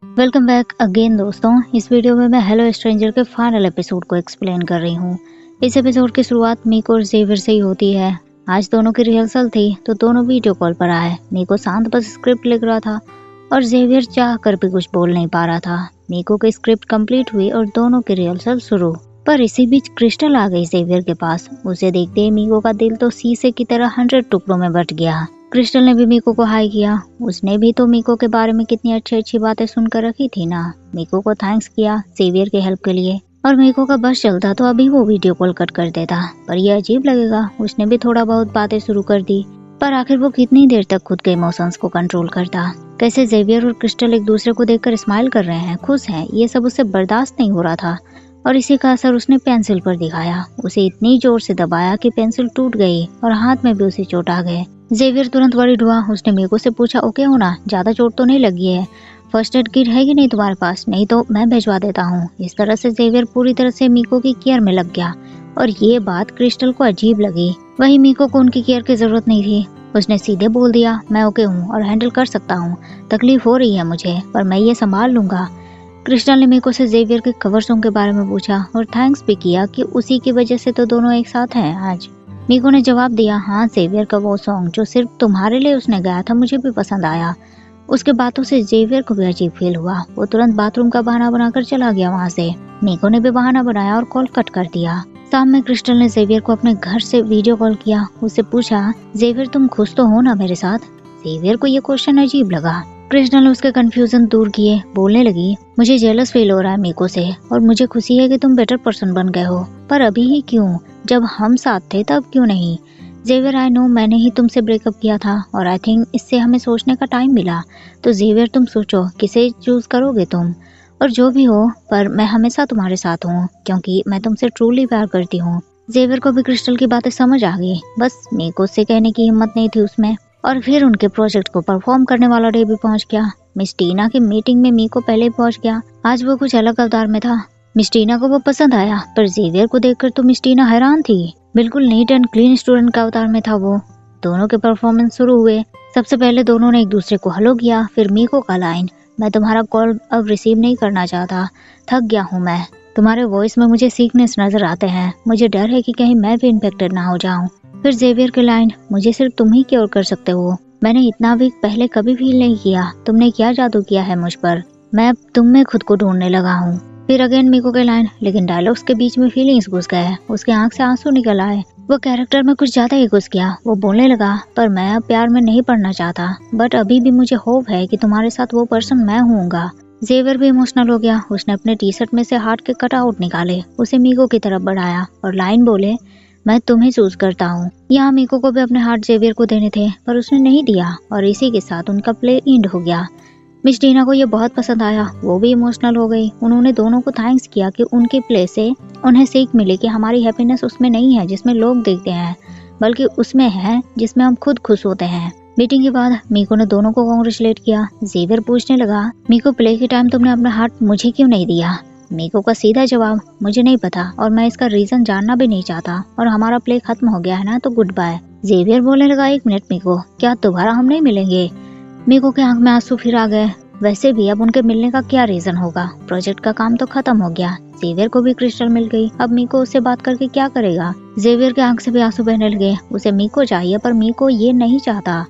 Welcome back again दोस्तों। इस video में मैं हेलो स्ट्रेंजर के फाइनल एपिसोड को एक्सप्लेन कर रही हूँ। इस एपिसोड की शुरुआत मीको और जेवियर से ही होती है। आज दोनों की रिहर्सल थी तो दोनों वीडियो कॉल पर आए। मीको शांत बस स्क्रिप्ट लिख रहा था और जेवियर चाह कर भी कुछ बोल नहीं पा रहा था। मीको की स्क्रिप्ट कंप्लीट हुई और दोनों की रिहर्सल शुरू। पर इसी बीच क्रिस्टल आ गई जेवियर के पास। उसे देखते ही मीको का दिल तो शीशे की तरह 100 टुकड़ों में बट गया। क्रिस्टल ने भी मीको को हाई किया। उसने भी तो मीको के बारे में कितनी अच्छी अच्छी बातें सुनकर रखी थी ना। मीको को थैंक्स किया जेवियर के हेल्प के लिए। और मीको का बस चलता तो अभी वो वीडियो कॉल कट कर देता, पर यह अजीब लगेगा। उसने भी थोड़ा बहुत बातें शुरू कर दी, पर आखिर वो कितनी देर तक खुद के इमोशंस को कंट्रोल करता। कैसे जेवियर और क्रिस्टल एक दूसरे को देखकर स्माइल कर रहे हैं, खुश हैं, ये सब उसे बर्दाश्त नहीं हो रहा था। और इसी का असर उसने पेंसिल पर दिखाया। उसे इतनी जोर से दबाया कि पेंसिल टूट गई और हाथ में भी उसे चोट आ गए। जेवियर तुरंत वरीड हुआ। उसने मीको से पूछा, ओके हो ना, ज्यादा चोट तो नहीं लगी है? फर्स्ट एड किट है कि नहीं तुम्हारे पास? नहीं तो मैं भिजवा देता हूँ। इस तरह से जेवियर पूरी तरह से मीको की केयर में लग गया और ये बात क्रिस्टल को अजीब लगी। वही मीको को उनकी केयर की जरूरत नहीं थी। उसने सीधे बोल दिया, मैं ओके हूँ और हैंडल कर सकता हूँ। तकलीफ हो रही है मुझे, पर मैं ये संभाल लूंगा। क्रिस्टल ने मीको से जेवियर के कवर सॉन्ग के बारे में पूछा और थैंक्स भी किया कि उसी की वजह से तो दोनों एक साथ हैं आज। मीको ने जवाब दिया, हाँ जेवियर का वो सॉन्ग जो सिर्फ तुम्हारे लिए उसने गाया था मुझे भी पसंद आया। उसके बातों से जेवियर को भी अजीब फील हुआ। वो तुरंत बाथरूम का बहाना बनाकर चला गया वहाँ से। मीको ने भी बहाना बनाया और कॉल कट कर दिया। शाम में क्रिस्टल ने जेवियर को अपने घर से वीडियो कॉल किया। उससे पूछा, जेवियर तुम खुश तो हो ना मेरे साथ? जेवियर को ये क्वेश्चन अजीब लगा। क्रिस्टल ने उसके कंफ्यूजन दूर किए, बोलने लगी, मुझे जेलस फील हो रहा है मीको से और मुझे खुशी है कि तुम बेटर पर्सन बन गए हो, पर अभी ही क्यों? जब हम साथ थे तब क्यों नहीं? जेवियर आई नो मैंने ही तुमसे ब्रेकअप किया था और आई थिंक इससे हमें सोचने का टाइम मिला। तो जेवियर तुम सोचो किसे चूज करोगे तुम? और जो भी हो, पर मैं हमेशा तुम्हारे साथ हूँ क्योंकि मैं तुमसे ट्रूली प्यार करती हूँ। जेवियर को भी क्रिस्टल की बातें समझ आ गई, बस मीको से कहने की हिम्मत नहीं थी उसमें। और फिर उनके प्रोजेक्ट को परफॉर्म करने वाला डे भी पहुंच गया। मिस टीना की मीटिंग में मीको पहले पहुंच गया। आज वो कुछ अलग अवतार में था। मिस टीना को वो पसंद आया, पर जेवियर को देखकर तो मिस टीना हैरान थी। बिल्कुल नीट एंड क्लीन स्टूडेंट का अवतार में था वो। दोनों के परफॉर्मेंस शुरू हुए। सबसे पहले दोनों ने एक दूसरे को हेलो किया। फिर मीको का लाइन, मैं तुम्हारा कॉल अब रिसीव नहीं करना चाहता, थक गया हूँ मैं। तुम्हारे वॉइस में मुझे सीकनेस नजर आते हैं, मुझे डर है कि कहीं मैं भी इन्फेक्टेड ना हो जाऊं। फिर जेवियर के लाइन, मुझे सिर्फ तुम ही क्योर कर सकते हो, मैंने इतना वीक पहले कभी फील नहीं किया, तुमने क्या जादू किया है मुझ पर, मैं अब तुम में खुद को ढूंढने लगा हूँ। फिर अगेन मीको के लाइन, लेकिन डायलॉग्स के बीच में फीलिंग्स घुस गए। उसके आंख से आंसू निकल आए। वो कैरेक्टर में कुछ ज्यादा ही घुस गया। वो बोलने लगा, पर मैं अब प्यार में नहीं पड़ना चाहता, बट अभी भी मुझे होप है कि तुम्हारे साथ वो पर्सन मैं हूँगा। जेवियर भी इमोशनल हो गया। उसने अपने टी शर्ट में से हार्ट के कटआउट निकाले, उसे मीको की तरफ बढ़ाया और लाइन बोले, मैं तुम्हें चूज करता हूँ। यहाँ मीको को भी अपने हार्ट जेवियर को देने थे, पर उसने नहीं दिया और इसी के साथ उनका प्ले एंड हो गया। मिस टीना को ये बहुत पसंद आया। वो भी इमोशनल हो गई। उन्होंने दोनों को थैंक्स किया कि उनके प्ले से उन्हें सीख मिली कि हमारी हैप्पीनेस उसमें नहीं है जिसमें लोग देखते हैं, बल्कि उसमें है जिसमें हम खुद खुश होते हैं। मीटिंग के बाद मीको ने दोनों को कांग्रेचुलेट किया। जेवियर पूछने लगा, मीको प्ले के टाइम तुमने अपना हार्ट मुझे क्यों नहीं दिया? मीको का सीधा जवाब, मुझे नहीं पता और मैं इसका रीजन जानना भी नहीं चाहता, और हमारा प्ले खत्म हो गया है ना, तो गुड बाय। जेवियर बोलने लगा, एक मिनट मीको, क्या दोबारा हम नहीं मिलेंगे? मीको के आंख में आंसू फिर आ गए। वैसे भी अब उनके मिलने का क्या रीजन होगा? प्रोजेक्ट का काम तो खत्म हो गया। जेवियर को भी क्रिस्टल मिल गई। अब मीको उससे बात करके क्या करेगा? जेवियर के आंख से भी आंसू बहने लगे। उसे मीको चाहिए, पर मीको ये नहीं चाहता।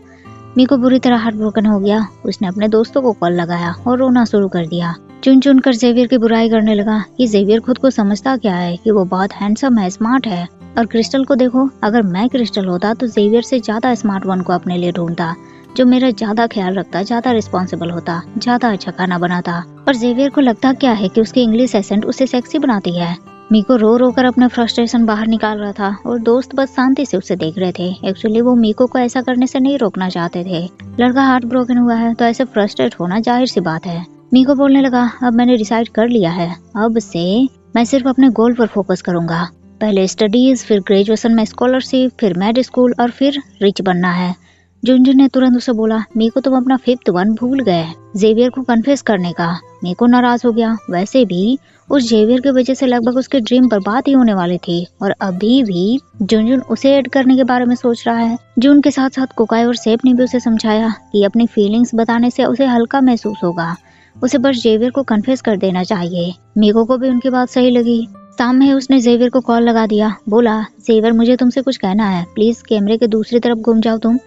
मीको बुरी तरह हार्ट ब्रोकन हो गया। उसने अपने दोस्तों को कॉल लगाया और रोना शुरू कर दिया। चुन चुन कर जेवियर की बुराई करने लगा कि जेवियर खुद को समझता क्या है कि वो बहुत हैंडसम है, स्मार्ट है। और क्रिस्टल को देखो, अगर मैं क्रिस्टल होता तो जेवियर से ज्यादा स्मार्ट वन को अपने लिए ढूंढता, जो मेरा ज्यादा ख्याल रखता, ज्यादा रिस्पॉन्सिबल होता, ज्यादा अच्छा खाना बनाता। और जेवियर को लगता क्या है कि उसकी इंग्लिश एसेंट उसे सेक्सी बनाती है। मीको रो रो कर अपना फ्रस्ट्रेशन बाहर निकाल रहा था और दोस्त बस शांति से उसे देख रहे थे। एक्चुअली वो मीको को ऐसा करने से नहीं रोकना चाहते थे। लड़का हार्ट ब्रोकन हुआ है तो ऐसे फ्रस्ट्रेट होना जाहिर सी बात है। मीको बोलने लगा, अब मैंने डिसाइड कर लिया है, अब से मैं सिर्फ अपने गोल पर फोकस करूंगा। पहले स्टडीज, फिर ग्रेजुएशन में स्कॉलरशिप, फिर मेड स्कूल और फिर रिच बनना है। जुनजुन ने तुरंत उसे बोला, मीको तुम अपना 5th वन भूल गए, जेवियर को कन्फेस करने का। मीको नाराज हो गया। वैसे भी उस जेवियर की वजह से लगभग उसके ड्रीम बर्बाद ही होने वाली थी और अभी भी जुनजुन उसे ऐड करने के बारे में सोच रहा है। जून के साथ साथ कोकाई और सेप ने भी उसे समझाया कि अपनी फीलिंग्स बताने से उसे हल्का महसूस होगा। उसे बस जेवियर को कन्फेस कर देना चाहिए। मीको को भी उनकी बात सही लगी। शाम में उसने जेवियर को कॉल लगा दिया। बोला, जेवियर मुझे तुमसे कुछ कहना है, प्लीज कैमरे के दूसरी तरफ घूम जाओ तुम।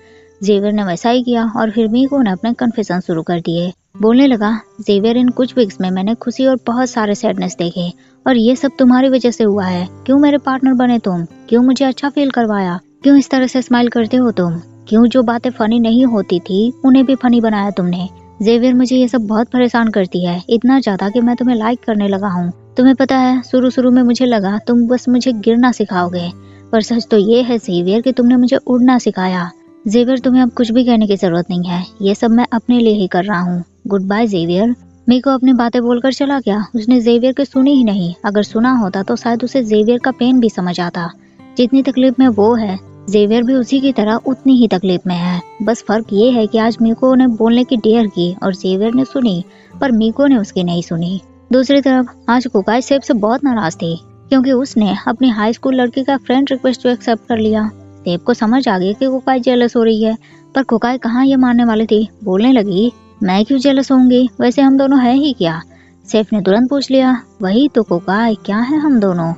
जेवियर ने वैसा ही किया और फिर मीको ने अपने कन्फेशन शुरू कर दिए। बोलने लगा, जेवियर इन कुछ वीक्स में मैंने खुशी और बहुत सारे सैडनेस देखे और ये सब तुम्हारी वजह से हुआ है। क्यों मेरे पार्टनर बने तुम? क्यों मुझे अच्छा फील करवाया? क्यों इस तरह से स्माइल करते हो तुम? क्यों जो बातें फनी नहीं होती थी उन्हें भी फनी बनाया तुमने? जेवियर मुझे ये सब बहुत परेशान करती है, इतना ज्यादा कि मैं तुम्हें लाइक करने लगा हूँ। तुम्हें पता है शुरू में मुझे लगा तुम बस मुझे गिरना सिखाओगे, पर सच तो ये है जेवियर कि तुमने मुझे उड़ना सिखाया। जेवियर तुम्हें अब कुछ भी कहने की जरूरत नहीं है, ये सब मैं अपने लिए ही कर रहा हूँ। Good bye Xavier. मीको अपनी बातें बोलकर चला गया। उसने जेवियर की सुनी ही नहीं। अगर सुना होता तो शायद उसे जेवियर का पेन भी समझ आता। जितनी तकलीफ में वो है, जेवियर भी उसी की तरह उतनी ही तकलीफ में है। बस फर्क ये है कि आज मीको ने बोलने की डेयर की और जेवियर ने सुनी, पर मीको ने उसकी नहीं सुनी। दूसरी तरफ आज कोकाई सेब से बहुत नाराज थी क्योंकि उसने अपनी हाई स्कूल लड़की का फ्रेंड रिक्वेस्ट को एक्सेप्ट कर लिया। सेब को समझ आ गई कि कोकाई जेलस हो रही है, पर कोकाई कहाँ ये मानने वाली थी। बोलने लगी, मैं क्यों जेलस होंगी, वैसे हम दोनों है ही क्या? सेफ ने तुरंत पूछ लिया, वही तो कोकाई, क्या है हम दोनों?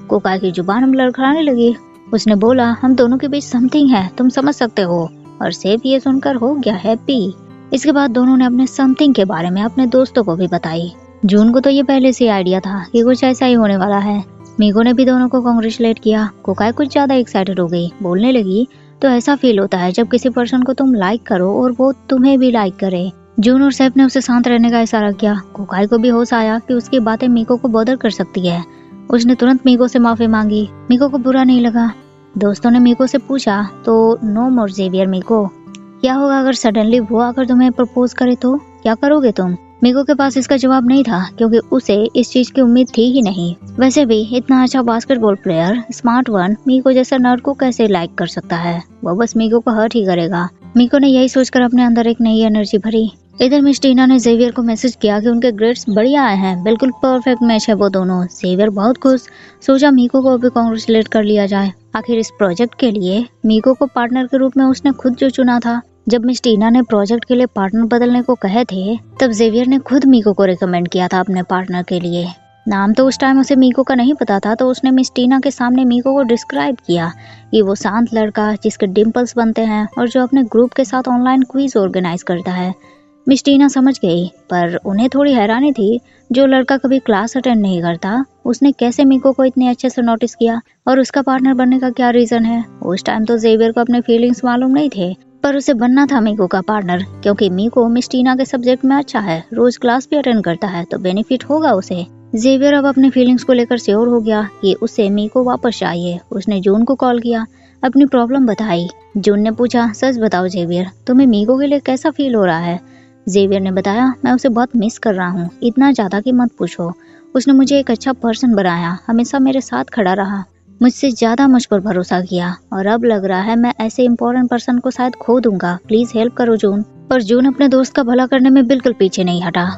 कोकाई की जुबान में लड़खड़ाने लगी। उसने बोला, हम दोनों के बीच समथिंग है, तुम समझ सकते हो। और सेफ ये सुनकर हो गया हैप्पी। इसके बाद दोनों ने अपने समथिंग के बारे में अपने दोस्तों को भी बताई। जून को तो ये पहले से आइडिया था कि कुछ ऐसा ही होने वाला है। मीको ने भी दोनों को कांग्रेचुलेट किया। कोकाई कुछ ज्यादा एक्साइटेड हो गई। बोलने लगी, तो ऐसा फील होता है जब किसी पर्सन को तुम लाइक करो और वो तुम्हें भी लाइक करे। जून और सैफ ने उसे शांत रहने का इशारा किया। कोकाई को भी होश आया कि उसकी बातें मीको को बॉदर कर सकती है। उसने तुरंत मीको से माफी मांगी। मीको को बुरा नहीं लगा। दोस्तों ने मीको से पूछा, तो नो मोर जेवियर मीको, क्या होगा अगर सडनली वो आकर तुम्हें प्रपोज करे तो क्या करोगे तुम? मीको के पास इसका जवाब नहीं था क्योंकि उसे इस चीज की उम्मीद थी ही नहीं। वैसे भी इतना अच्छा बास्केटबॉल प्लेयर, स्मार्ट वन, मीको जैसा नर्ड को कैसे लाइक कर सकता है? वो बस मीको को हर्ट ही करेगा। मीको ने यही सोचकर अपने अंदर एक नई एनर्जी भरी। इधर मिस टीना ने जेवियर को मैसेज किया कि उनके ग्रेड्स बढ़िया आए हैं, बिल्कुल परफेक्ट मैच है वो दोनों। जेवियर बहुत खुश। सोचा मीको को भी कांग्रेचुलेट कर लिया जाए। आखिर इस प्रोजेक्ट के लिए मीको को पार्टनर के रूप में उसने खुद जो चुना था। जब मिस टीना ने प्रोजेक्ट के लिए पार्टनर बदलने को कहे थे, तब जेवियर ने खुद मीको को रिकमेंड किया था अपने पार्टनर के लिए। नाम तो उस टाइम उसे मीको का नहीं पता था, तो उसने मिस टीना के सामने मीको को डिस्क्राइब किया कि वो शांत लड़का जिसके डिम्पल्स बनते हैं और जो अपने ग्रुप के साथ ऑनलाइन क्विज ऑर्गेनाइज करता है। मिस टीना समझ गई, पर उन्हें थोड़ी हैरानी थी, जो लड़का कभी क्लास अटेंड नहीं करता, उसने कैसे मीको को इतने अच्छे से नोटिस किया और उसका पार्टनर बनने का क्या रीजन है। उस टाइम तो जेवियर को अपने फीलिंग्स मालूम नहीं थे, पर उसे बनना था मीको का पार्टनर क्योंकि मीको मिस टीना के सब्जेक्ट में अच्छा है, रोज क्लास भी अटेंड करता है, तो बेनिफिट होगा उसे। जेवियर अब अपने फीलिंग्स को लेकर श्योर हो गया कि उसे मीको वापस चाहिए। उसने जून को कॉल किया, अपनी प्रॉब्लम बताई। जून ने पूछा, सच बताओ जेवियर, तुम्हें मीको के लिए कैसा फील हो रहा है? जेवियर ने बताया, मैं उसे बहुत मिस कर रहा हूँ, इतना ज्यादा कि मत पूछो। उसने मुझे एक अच्छा पर्सन बनाया, हमेशा मेरे साथ खड़ा रहा, मुझसे ज्यादा मुझ पर भरोसा किया और अब लग रहा है मैं ऐसे इम्पोर्टेंट पर्सन को शायद खो दूंगा। प्लीज हेल्प करो जून। पर जून अपने दोस्त का भला करने में बिल्कुल पीछे नहीं हटा।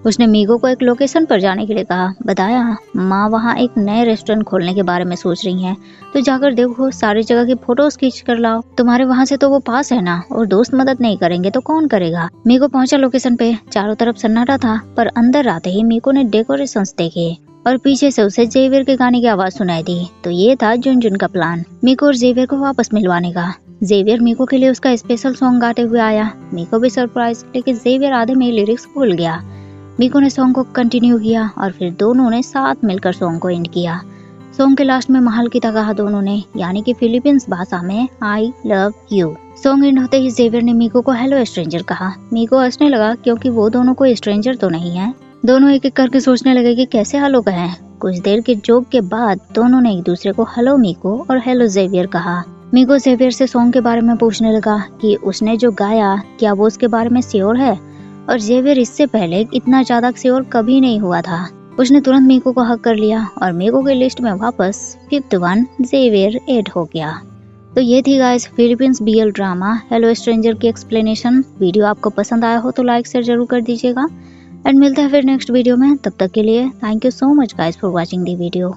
उसने मीको को एक लोकेशन पर जाने के लिए कहा। बताया, माँ वहाँ एक नए रेस्टोरेंट खोलने के बारे में सोच रही हैं, तो जाकर देखो, सारी जगह की फोटोज खींच कर लाओ। तुम्हारे वहाँ से तो वो पास है ना, और दोस्त मदद नहीं करेंगे तो कौन करेगा? मीको पहुंचा लोकेशन पे। चारों तरफ सन्नाटा था, पर अंदर आते ही मीको ने डेकोरेशंस देखे और पीछे से उसे जेवियर के गाने की आवाज सुनाई दी। तो ये था जुन का प्लान, मीको और जेवियर को वापस मिलवाने का। जेवियर मीको के लिए उसका स्पेशल सॉन्ग गाते हुए आया। मीको भी सरप्राइज, लेकिन जेवियर आधे में लिरिक्स भूल गया। मीको ने सॉन्ग को कंटिन्यू किया और फिर दोनों ने साथ मिलकर सॉन्ग को एंड किया। सॉन्ग के लास्ट में महालकिता कहा दोनों ने, यानी कि फिलीपींस भाषा में I love you. Song and होते ही जेवियर ने मीको को हेलो स्ट्रेंजर कहा। मीको हंसने लगा क्योंकि वो दोनों कोई स्ट्रेंजर तो नहीं है। दोनों एक एक करके सोचने लगे कि कैसे हेलो कहें। कुछ देर के जोक के बाद दोनों ने एक दूसरे को हेलो मीको और हेलो जेवियर कहा। मीको जेवियर से सॉन्ग के बारे में पूछने लगा कि उसने जो गाया क्या वो उसके बारे में श्योर है, और जेवियर इससे पहले इतना ज्यादा श्योर कभी नहीं हुआ था। उसने तुरंत मीको को हक कर लिया और मीको के लिस्ट में वापस 5th वन जेवियर ऐड हो गया। तो ये थी guys Philippines BL drama hello stranger की एक्सप्लेनेशन। वीडियो आपको पसंद आया हो तो लाइक शेयर जरूर कर दीजिएगा एंड मिलते हैं फिर नेक्स्ट वीडियो में। तब तक के लिए thank you so much guys for watching the video.